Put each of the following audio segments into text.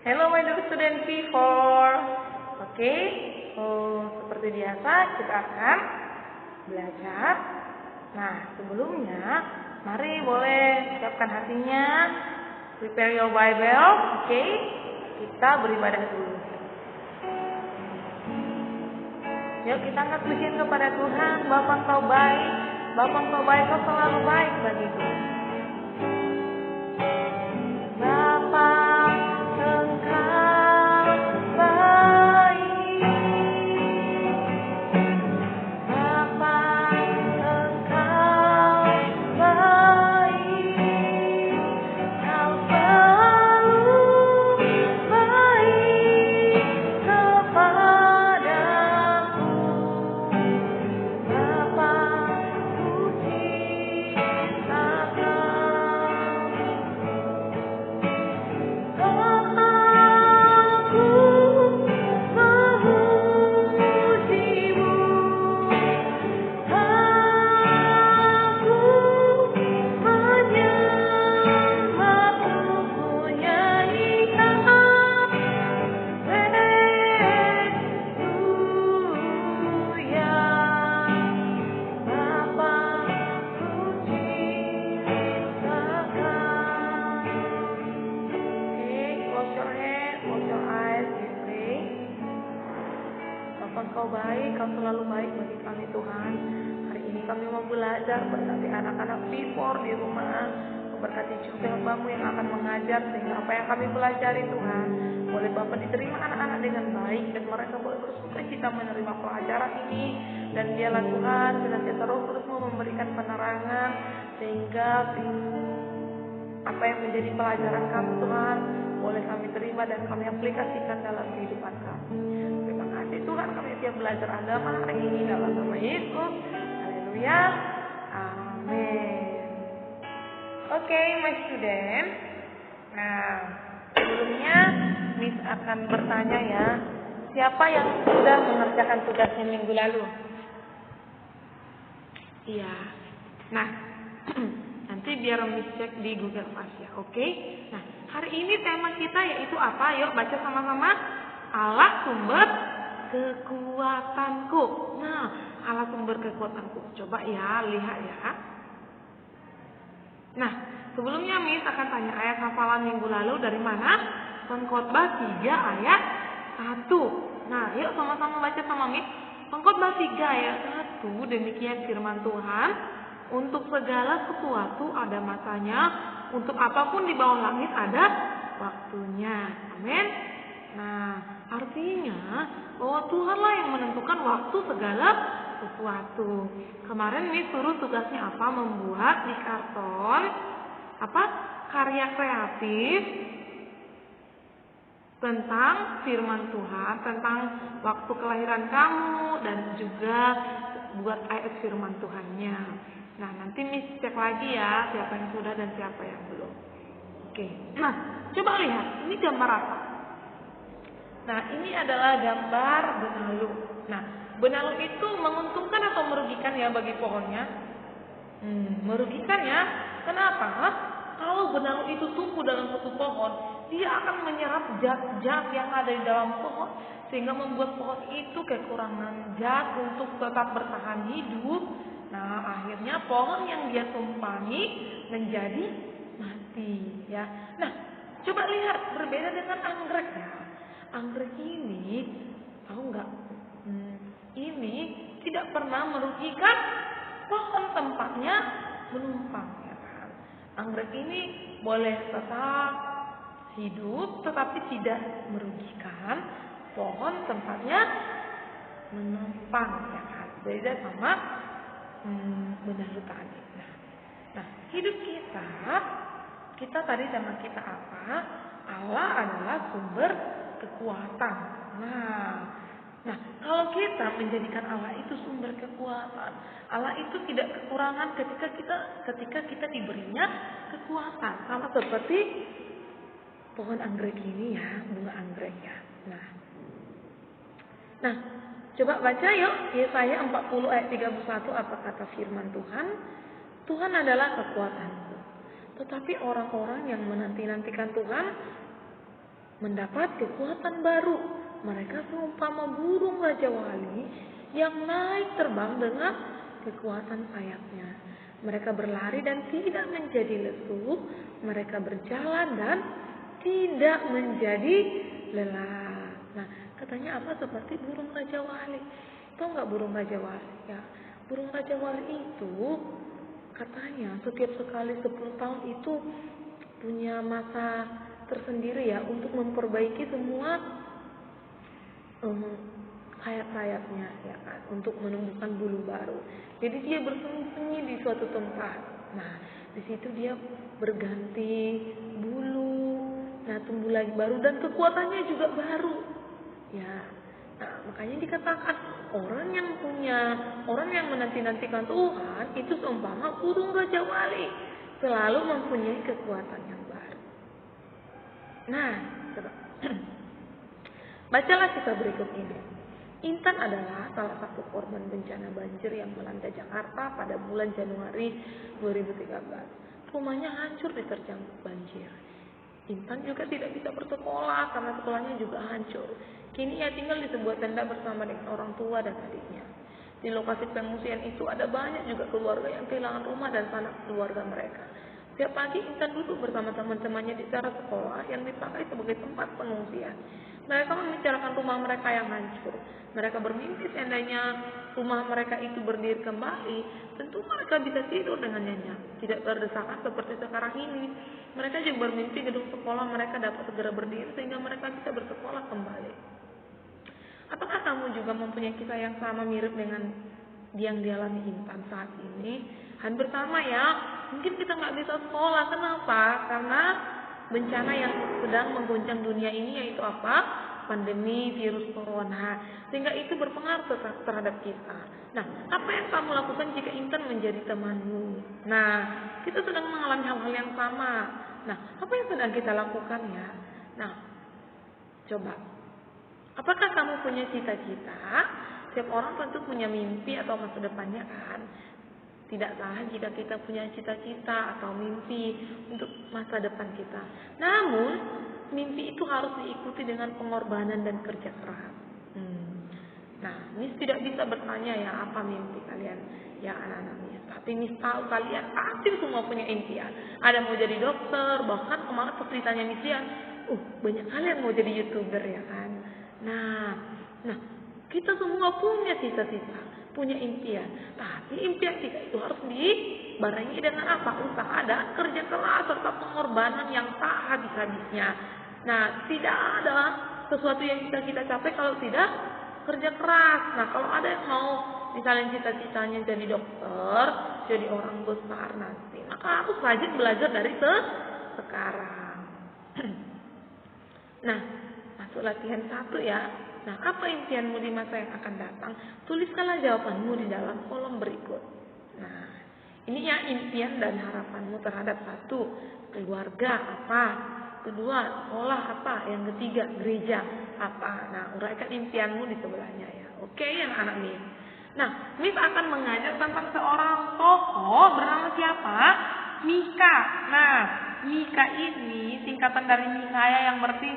Hello my dear student P4. Oke, seperti biasa kita akan belajar. Nah, sebelumnya mari boleh siapkan hatinya, prepare your Bible. Oke, kita beribadah dulu. Yuk kita angkat pujian kepada Tuhan. Bapa Engkau baik, Bapa Engkau baik, Kau selalu baik bagiku. Bapa Engkau baik, Kau selalu baik bagi kami Tuhan. Hari ini kami mau belajar, berkati anak-anak P4 di rumah, berkati juga Bapak-Mu yang akan mengajar, sehingga apa yang kami pelajari Tuhan boleh Bapak diterima anak-anak dengan baik, dan mereka boleh bersukacita menerima pelajaran ini. Dan biarlah Tuhan senantiasa Roh Kudus-Mu memberikan penerangan, sehingga apa yang menjadi pelajaran kami Tuhan boleh kami terima dan kami aplikasikan dalam kehidupan kami. Terima kasih Tuhan, kami siap belajar agama hari ini dalam nama Yesus. Haleluya. Amin. Oke, my student. Nah, sebelumnya Miss akan bertanya ya, siapa yang sudah mengerjakan tugasnya minggu lalu? Iya. Nah, nanti biar Miss cek di Google Class ya, oke? Nah, hari ini tema kita yaitu apa? Yuk baca sama-sama. Allah sumber kekuatanku. Nah, Allah sumber kekuatanku. Coba ya, lihat ya. Nah, sebelumnya Miss akan tanya ayat hafalan minggu lalu dari mana? Pengkhotbah 3 ayat 1. Nah, yuk sama-sama baca sama Miss. Pengkhotbah 3 ayat 1, demikian firman Tuhan. Untuk segala sesuatu ada masanya, untuk apapun di bawah langit ada waktunya. Amin. Nah, artinya bahwa Tuhanlah yang menentukan waktu segala sesuatu. Kemarin Miss suruh tugasnya apa? Membuat di karton karya kreatif tentang firman Tuhan, tentang waktu kelahiran kamu, dan juga buat ayat firman Tuhannya. Nah, nanti Miss cek lagi ya siapa yang sudah dan siapa yang belum. Oke. Nah, coba lihat, ini gambar apa? Nah, ini adalah gambar benalu. Nah, benalu itu menguntungkan atau merugikan ya bagi pohonnya? Merugikan ya. Kenapa? Kalau benalu itu tumbuh dalam satu pohon, dia akan menyerap zat-zat yang ada di dalam pohon, sehingga membuat pohon itu kekurangan zat untuk tetap bertahan hidup. Nah, akhirnya pohon yang dia tumpangi menjadi mati ya. Nah, coba lihat, berbeda dengan anggrek ya. Anggrek ini, tahu nggak? Ini tidak pernah merugikan pohon tempatnya menumpang ya kan. Anggrek ini boleh tetap hidup, tetapi tidak merugikan pohon tempatnya menumpang ya kan. Beda sama benalu tadi. Nah, hidup kita tadi tema kita apa? Allah adalah sumber kekuatan. Nah, kalau kita menjadikan Allah itu sumber kekuatan, Allah itu tidak kekurangan ketika kita diberinya kekuatan. Sama seperti pohon anggrek ini ya, bunga anggrek ya. Nah, coba baca yuk Yesaya 40 ayat 31, apa kata firman Tuhan? Tuhan adalah kekuatanku. Tetapi orang-orang yang menanti-nantikan Tuhan mendapat kekuatan baru. Mereka seumpama burung Raja Wali yang naik terbang dengan kekuatan sayapnya. Mereka berlari dan tidak menjadi lesu. Mereka berjalan dan tidak menjadi lelah. Nah, katanya apa seperti burung Raja Wali. Tahu nggak burung Raja Wali? Ya, burung Raja Wali itu katanya setiap sekali 10 tahun itu punya masa tersendiri ya untuk memperbaiki semua sayap-sayapnya ya kan, untuk menumbuhkan bulu baru. Jadi dia bersembunyi di suatu tempat. Nah, di situ dia berganti bulu, nah tumbuh lagi baru dan kekuatannya juga baru. Ya. Nah, makanya dikatakan orang yang menanti-nantikan Tuhan itu seumpama burung Raja Wali, selalu mempunyai kekuatan yang baru. Nah, coba. Bacalah kisah berikut ini. Intan adalah salah satu korban bencana banjir yang melanda Jakarta pada bulan Januari 2013. Rumahnya hancur diterjang banjir. Intan juga tidak bisa bersekolah karena sekolahnya juga hancur. Kini ia tinggal di sebuah tenda bersama dengan orang tua dan adiknya. Di lokasi pengungsian itu ada banyak juga keluarga yang kehilangan rumah dan sanak keluarga mereka. Setiap pagi Intan duduk bersama teman-temannya di teras sekolah yang dipakai sebagai tempat pengungsian. Mereka membicarakan rumah mereka yang hancur. Mereka bermimpi seandainya rumah mereka itu berdiri kembali, tentu mereka bisa tidur dengan nyenyak, tidak berdesakan seperti sekarang ini. Mereka juga bermimpi gedung sekolah mereka dapat segera berdiri sehingga mereka bisa bersekolah kembali. Apakah kamu juga mempunyai kisah yang sama mirip dengan yang dialami Intan saat ini? Hampir sama ya. Mungkin kita nggak bisa sekolah. Kenapa? Karena bencana yang sedang mengguncang dunia ini yaitu apa? Pandemi virus corona. Sehingga itu berpengaruh terhadap kita. Nah, apa yang kamu lakukan jika Intan menjadi temanmu? Nah, kita sedang mengalami hal-hal yang sama. Nah, apa yang sedang kita lakukan ya? Nah, coba. Apakah kamu punya cita-cita? Setiap orang tentu punya mimpi atau masa depannya kan? Tidak salah jika kita punya cita-cita atau mimpi untuk masa depan kita. Namun, mimpi itu harus diikuti dengan pengorbanan dan kerja keras. Nah, Miss tidak bisa bertanya ya apa mimpi kalian ya anak-anak Miss. Tapi Miss tahu kalian pasti semua punya impian. Ada mau jadi dokter, bahkan kemarin ceritanya Miss ya, banyak kalian mau jadi YouTuber ya kan. Nah, kita semua punya cita-cita, punya impian. Tapi impian kita itu harus dibarengi dengan apa? Usaha dan kerja keras serta pengorbanan yang tak habis-habisnya. Nah, tidak ada sesuatu yang bisa kita capai kalau tidak kerja keras. Nah, kalau ada yang mau misalnya cita-citanya jadi dokter, jadi orang besar nanti, maka harus rajin belajar dari sekarang. Nah, masuk latihan 1 ya. Nah, apa impianmu di masa yang akan datang? Tuliskanlah jawabanmu di dalam kolom berikut. Nah, ini ya impian dan harapanmu terhadap 1, keluarga apa? Kedua, sekolah apa? Yang ketiga, gereja apa? Nah, uraikan impianmu di sebelahnya ya. Oke, anak-anak Miss. Nah, Miss akan mengajar tentang seorang tokoh bernama siapa? Mika. Nah, Mika ini singkatan dari Mikaya yang berarti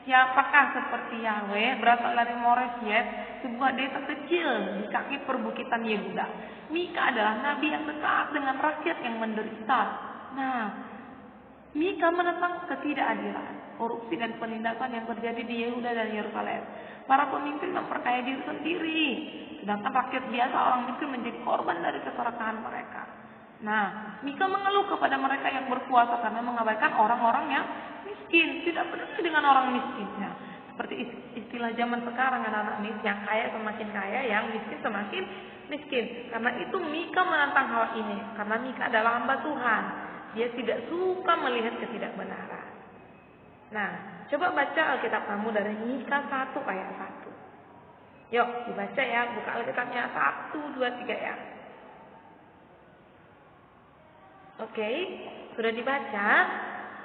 siapakah seperti Yahweh, berasal dari Moreshet, sebuah desa kecil di kaki perbukitan Yehuda. Mika adalah nabi yang dekat dengan rakyat yang menderita. Nah, Mika menentang ketidakadilan, korupsi dan penindasan yang terjadi di Yehuda dan Yerusalem. Para pemimpin memperkaya diri sendiri, sedangkan rakyat biasa orang miskin menjadi korban dari keserakahan mereka. Nah, Mika mengeluh kepada mereka yang berkuasa karena mengabaikan orang-orang yang miskin, tidak peduli dengan orang miskinnya. Seperti istilah zaman sekarang anak-anak Miss, yang kaya semakin kaya, yang miskin semakin miskin. Karena itu Mika menantang hal ini, karena Mika adalah hamba Tuhan. Dia tidak suka melihat ketidakbenaran. Nah, coba baca Alkitab kamu dari Mika 1 ayat 1. Yuk, dibaca ya, buka Alkitabnya 1, 2, 3 ya. Oke, sudah dibaca.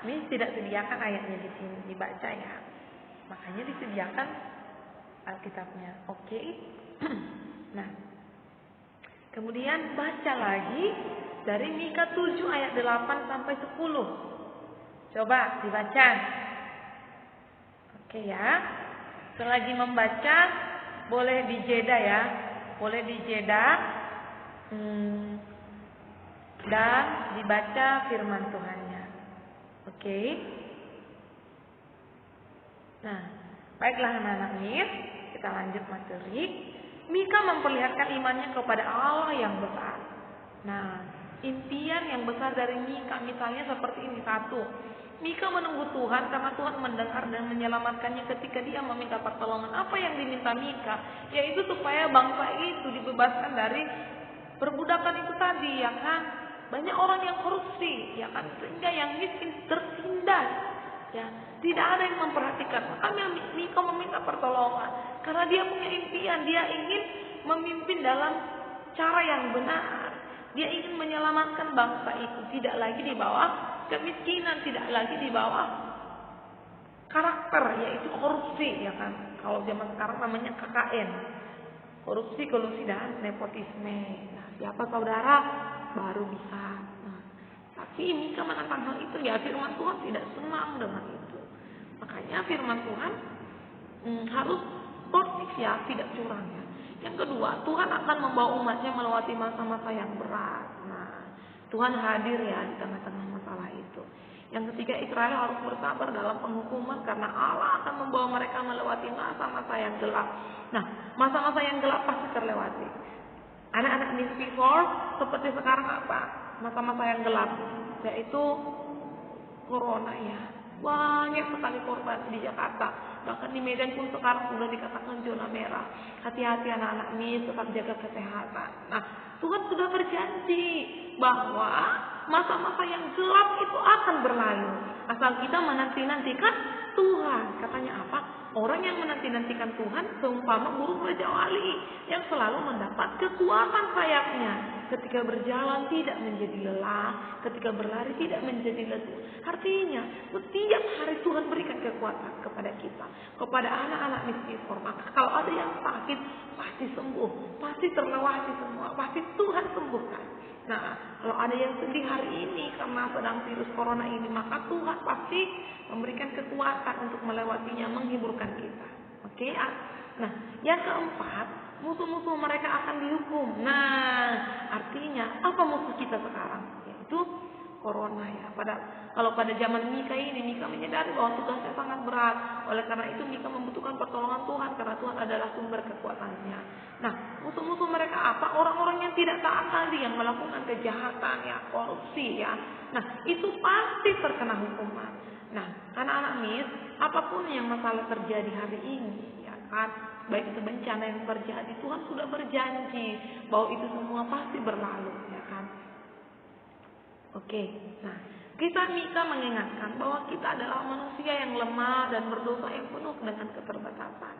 Miss tidak sediakan ayatnya di sini, dibaca ya. Makanya disediakan Alkitabnya. Oke. Nah, kemudian baca lagi dari Mika 7 ayat 8 sampai 10. Coba dibaca. Oke ya. Selagi membaca boleh dijeda ya. Boleh dijeda dan dibaca firman Tuhannya. Oke. Nah, baiklah anak-anak Mir, kita lanjut materi. Mika memperlihatkan imannya kepada Allah yang besar. Nah, impian yang besar dari Mika misalnya seperti ini. Satu, Mika menunggu Tuhan karena Tuhan mendengar dan menyelamatkannya ketika dia meminta pertolongan. Apa yang diminta Mika? Yaitu supaya bangsa itu dibebaskan dari perbudakan itu tadi, ya kan? Banyak orang yang korupsi, ya kan? Sehingga yang miskin tertindas, ya. Tidak ada yang memperhatikan. Makanya Mika meminta pertolongan karena dia punya impian, dia ingin memimpin dalam cara yang benar. Dia ingin menyelamatkan bangsa itu tidak lagi di bawah kemiskinan, tidak lagi di bawah karakter, yaitu korupsi, ya kan? Kalau zaman sekarang namanya KKN, korupsi, kolusi dan nepotisme. Nah, siapa saudara baru bisa. Nah, tapi Mika menentang hal itu, ya firman Tuhan tidak senang dengan itu. Makanya firman Tuhan harus positif ya, tidak curang ya. Yang kedua, Tuhan akan membawa umatnya melewati masa-masa yang berat. Nah, Tuhan hadir ya di tengah-tengah masalah itu. Yang ketiga, Israel harus bersabar dalam penghukuman karena Allah akan membawa mereka melewati masa-masa yang gelap. Nah, masa-masa yang gelap pasti terlewati. Anak-anak mimpi seperti sekarang apa? Masa-masa yang gelap, yaitu corona ya. Banyak sekali korban di Jakarta. Bahkan di Medan pun sekarang sudah dikatakan zona merah. Hati-hati anak-anak ini, tetap jaga kesehatan. Nah, Tuhan sudah berjanji bahwa masa-masa yang gelap itu akan berlalu. Asal kita menanti-nantikan Tuhan. Katanya apa? Orang yang menanti-nantikan Tuhan seumpama burung raja wali yang selalu mendapat kekuatan sayapnya. Ketika berjalan tidak menjadi lelah, ketika berlari tidak menjadi lesu. Artinya, setiap hari Tuhan berikan kekuatan kepada kita, kepada anak-anak miskin. Maka kalau ada yang sakit, pasti sembuh, pasti terlewati semua, pasti Tuhan sembuhkan. Nah, kalau ada yang sedih hari ini karena sedang virus corona ini, maka Tuhan pasti memberikan kekuatan untuk melewatinya, menghiburkan kita. Oke? Nah, yang keempat, musuh-musuh mereka akan dihukum. Nah, artinya apa musuh kita sekarang? Yaitu corona ya. Kalau pada zaman Mika ini, Mika menyadari bahwa tugasnya sangat berat. Oleh karena itu Mika membutuhkan pertolongan Tuhan karena Tuhan adalah sumber kekuatannya. Nah, musuh-musuh mereka apa? Orang-orang yang tidak taat tadi, yang melakukan kejahatan ya, korupsi ya. Nah, itu pasti terkena hukuman. Nah, anak-anak mis, apapun yang masalah terjadi hari ini, ya kan, baik itu bencana yang terjadi, Tuhan sudah berjanji bahwa itu semua pasti berlalu, ya kan. Oke, nah kita Mika mengingatkan bahwa kita adalah manusia yang lemah dan berdosa yang penuh dengan keterbatasan.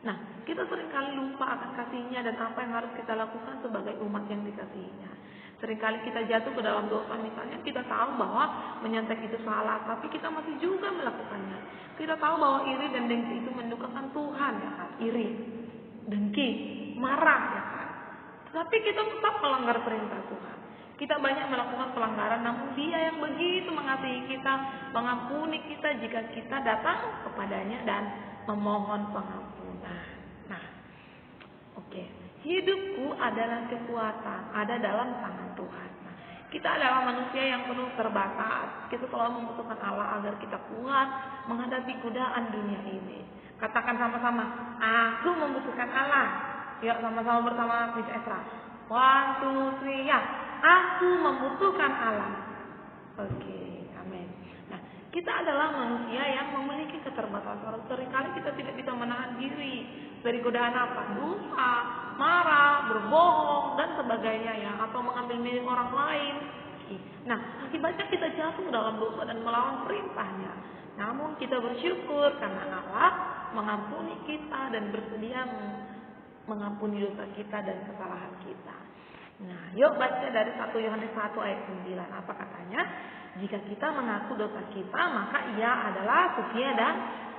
Nah, kita seringkali lupa akan kasihnya dan apa yang harus kita lakukan sebagai umat yang dikasihinya. Seringkali kita jatuh ke dalam dosa, misalnya kita tahu bahwa menyontek itu salah, tapi kita masih juga melakukannya. Kita tahu bahwa iri dan dengki itu mendukakan Tuhan, ya kan? Iri, dengki, marah, ya kan? Tetapi kita tetap melanggar perintah Tuhan. Kita banyak melakukan pelanggaran, namun Dia yang begitu mengasihi kita, mengampuni kita jika kita datang kepadanya dan memohon pengampunan. Nah, oke. Hidupku adalah kekuatan, ada dalam tangan Tuhan. Nah, kita adalah manusia yang penuh terbatas. Kita selalu membutuhkan Allah agar kita kuat menghadapi godaan dunia ini. Katakan sama-sama, aku membutuhkan Allah. Yuk sama-sama bersama Miss Esra. 1, 2, 3, ya. Aku membutuhkan Allah. Oke, amin. Nah, kita adalah manusia yang memiliki keterbatasan. Seringkali kita tidak bisa menahan diri dari godaan apa? Dosa, marah, berbohong, dan sebagainya ya. Atau mengambil milik orang lain. Nah, akibatnya kita jatuh dalam dosa dan melawan perintahnya. Namun kita bersyukur karena Allah mengampuni kita dan bersedia mengampuni dosa kita dan kesalahan kita. Nah, yuk baca dari 1 Yohanes 1 ayat 9. Apa katanya? Jika kita mengaku dosa kita, maka Ia adalah setia dan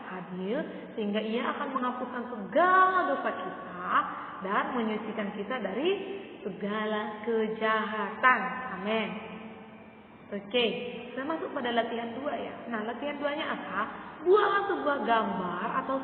adil, sehingga Ia akan menghapuskan segala dosa kita dan menyucikan kita dari segala kejahatan. Amin. Oke, kita masuk pada latihan 2 ya. Nah, latihan 2-nya apa? Buatlah sebuah gambar atau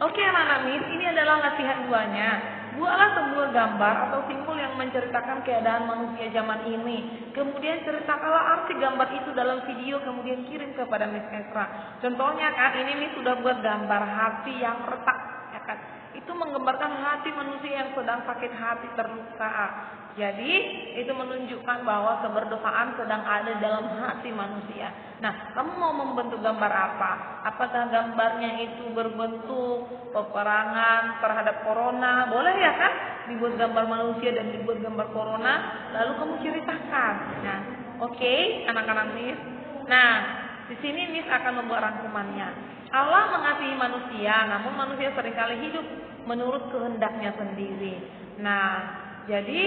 Oke anak-anak Miss, ini adalah latihan 2-nya. Buatlah sebuah gambar atau simbol yang menceritakan keadaan manusia zaman ini. Kemudian ceritakanlah arti gambar itu dalam video, kemudian kirim kepada Miss Esra. Contohnya kan, ini Miss sudah buat gambar hati yang retak, ya kan? Itu menggambarkan hati manusia yang sedang sakit hati, terluka. Jadi itu menunjukkan bahwa keberdosaan sedang ada dalam hati manusia. Nah, kamu mau membentuk gambar apa? Apakah gambarnya itu berbentuk peperangan terhadap corona? Boleh ya kan? Dibuat gambar manusia dan dibuat gambar corona, lalu kamu ceritakan. Nah, oke, anak-anak Miss. Nah, di sini Miss akan membuat rangkumannya. Allah mengasihi manusia, namun manusia seringkali hidup menurut kehendaknya sendiri. Nah, jadi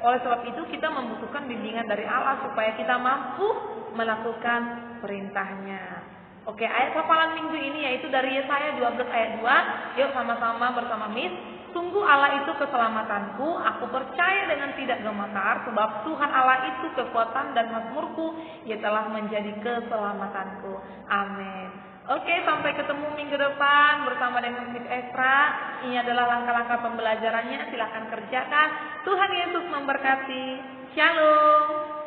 oleh sebab itu kita membutuhkan bimbingan dari Allah supaya kita mampu melakukan perintahnya. Oke, ayat hafalan minggu ini yaitu dari Yesaya 12 ayat 2. Yuk sama-sama bersama Miss. Sungguh Allah itu keselamatanku, aku percaya dengan tidak gemetar, sebab Tuhan Allah itu kekuatan dan mazmurku, Ia telah menjadi keselamatanku. Amin. Oke, sampai ketemu minggu depan bersama dengan Miss Esra. Ini adalah langkah-langkah pembelajarannya, silakan kerjakan. Tuhan Yesus memberkati. Shalom.